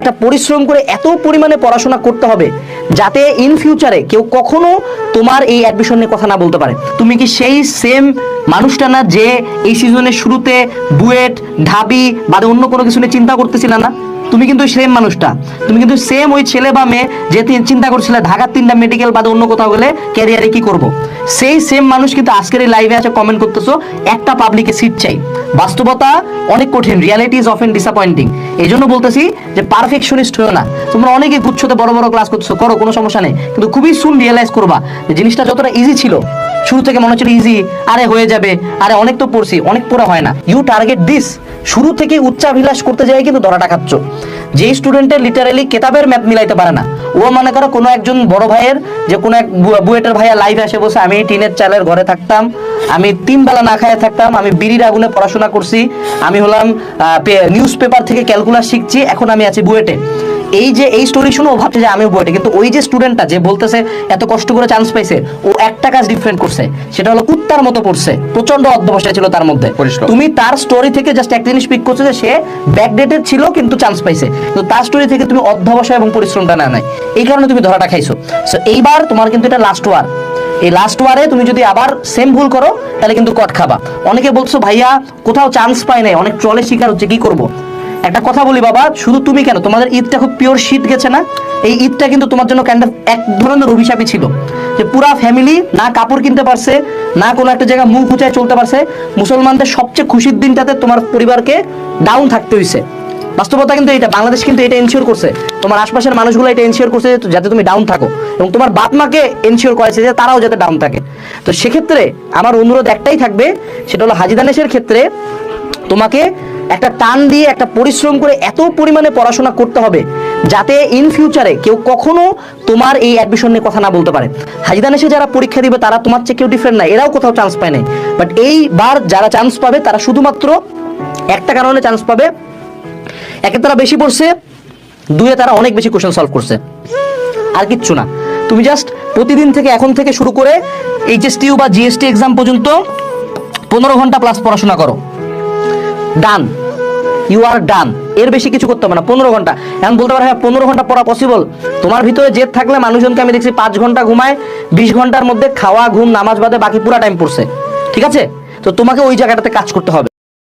একটা পরিশ্রম করে এত পরিমাণে পড়াশোনা করতে হবে যাতে ইন ফিউচারে কেউ কখনো তোমার এই অ্যাডমিশন নিয়ে কথা না বলতে পারে। তুমি কি সেই সেম মানুষটা না যে এই সিজনের শুরুতে বুয়েট, ঢাবি বাদে অন্য কোনো কিছু নিয়ে চিন্তা করতেছিলে না? তুমি কিন্তু সেম মানুষটা, তুমি কিন্তু সেম ওই ছেলে বা মেয়ে যে চিন্তা করছিলে ঢাকার 3টা মেডিকেল বাদে অন্য কোথাও গেলে ক্যারিয়ারে কি করব। সেই সেম মানুষ কিন্তু আজকের এই লাইভে আছে কমেন্ট করতেছো একটা পাবলিকে সিট চাই। বাস্তবতা অনেক কঠিন, রিয়ালিটি ইজ অফেন ডিসঅ্যাপয়েন্টিং। এই জন্য বলতেছি যে পারফেকশনিস্ট হও না। তোমরা অনেকে গুচ্ছতে বড় বড় ক্লাস করতেছো, করো, কোনো সমস্যা নেই, কিন্তু খুবই সুন রিয়েলাইজ করবা যে জিনিসটা যতটা ইজি ছিল শুরু থেকে মনে হচ্ছিল ইজি, আরে হয়ে যাবে, আরে অনেক তো পড়ছি, অনেক পড়া হয় না। You target this. শুরু থেকে উচ্চাভিলাষ করতে যাই কিন্তু ধরাটা খাচ্ছ। যে স্টুডেন্টের লিটারালি কেতাবের ম্যাথ মিলাইতে পারে না, ও মনে করো কোনো একজন বড় ভাইয়ের যে কোনো এক বুয়েটের ভাইয়া লাইভে আসে বসে আমি টিনের চালের ঘরে থাকতাম, আমি 3 বেলা না খায় থাকতাম, আমি বিড়ির আগুনে পড়াশোনা করছি, আমি হলাম নিউজ পেপার থেকে ক্যালকুলাস শিখছি, এখন আমি আছি বুয়েটে। এই যে এই স্টোরি শুনে ও ভাবছে যে আমিও বুয়েটে, কিন্তু ওই যে স্টুডেন্টটা যে বলতেছে এত কষ্ট করে চান্স পাইছে, ও একটা কাজ ডিফারেন্ট করছে, সেটা হলো কুত্তার মতো পড়ছে, প্রচন্ড অধ্যবসায় ছিল তার মধ্যে। তুমি তার স্টোরি থেকে জাস্ট একটা জিনিস পিক করছো যে সে ব্যাকডেটেড ছিল কিন্তু চান্স পাইছে, কিন্তু তার স্টোরি থেকে তুমি অধ্যবসায় এবং পরিশ্রমটা না নাই, এই কারণে তুমি ধরাটা খাইছো। সো এইবার তোমার কিন্তু এটা লাস্ট ওয়ার। এই লাস্ট ওয়ারে তুমি যদি আবার সেম ভুল করো তাহলে কিন্তু কট খাবা। অনেকে বলছো ভাইয়া কোথাও চান্স পাই নাই, অনেক ট্রলের শিকার হচ্ছে, কি করব? একটা কথা বলি বাবা, শুধু তুমি কেন, তোমাদের ঈদটা খুব পিওর শীত গেছে না? এই ঈদটা কিন্তু তোমার জন্য কাইন্ড অফ এক ধরনের অভিশাপই ছিল, যে পুরা ফ্যামিলি না কাপড় কিনতে পারছে, না কোনো একটা জায়গায় মুখ উঁচায় চলতে পারছে। মুসলমানদের সবচেয়ে খুশির দিনটাতে তোমার পরিবারকে ডাউন থাকতে হয়েছে। বাস্তবতা কিন্তু এটা, বাংলাদেশ কিন্তু এটা এনশিওর করছে, তোমার আশপাশের মানুষগুলো এটা এনশিওর করছে যাতে তুমি ডাউন থাকো, এবং তোমার বাপ মাকে এনশিওর করেছে যে তারাও যাতে ডাউন থাকে। তো সেক্ষেত্রে আমার অনুরোধ একটাই থাকবে, সেটা হলো হাজি দানেশের ক্ষেত্রে তোমাকে একটা টান দিয়ে একটা পরিশ্রম করে এত পরিমাণে পড়াশোনা করতে হবে যাতে ইন ফিউচারে কেউ কখনো তোমার এই অ্যাডমিশন নিয়ে কথা না বলতে পারে। হাজি দানেশে যারা পরীক্ষা দিবে তারা তোমার চেয়ে কেউ ডিফারেন্ট না, এরাও কোথাও চান্স পায় নাই, বাট এইবার যারা চান্স পাবে তারা শুধুমাত্র একটা কারণে চান্স পাবে, একে তারা বেশি পড়ছে, দুয়ে তারা অনেক বেশি কোশ্চেন সলভ করছে, আর কিচ্ছু না। তুমি জাস্ট প্রতিদিন থেকে এখন থেকে শুরু করে এইচএসটিইউ বা জিএসটি এক্সাম পর্যন্ত 15 ঘন্টা প্লাস পড়াশোনা করো, ডান, ইউ আর ডান। এর বেশি কিছু করতে হবে না, 15 ঘন্টা। এখন বলতে পারো হ্যাঁ 15 ঘন্টা পড়া পসিবল, তোমার ভিতরে জেদ থাকলে মানুষজনকে আমি দেখছি 5 ঘন্টা ঘুমায়, 20 ঘন্টার মধ্যে খাওয়া ঘুম নামাজ বাদে বাকি পুরা টাইম পড়ছে, ঠিক আছে? তো তোমাকে ওই জায়গাটাতে কাজ করতে হবে।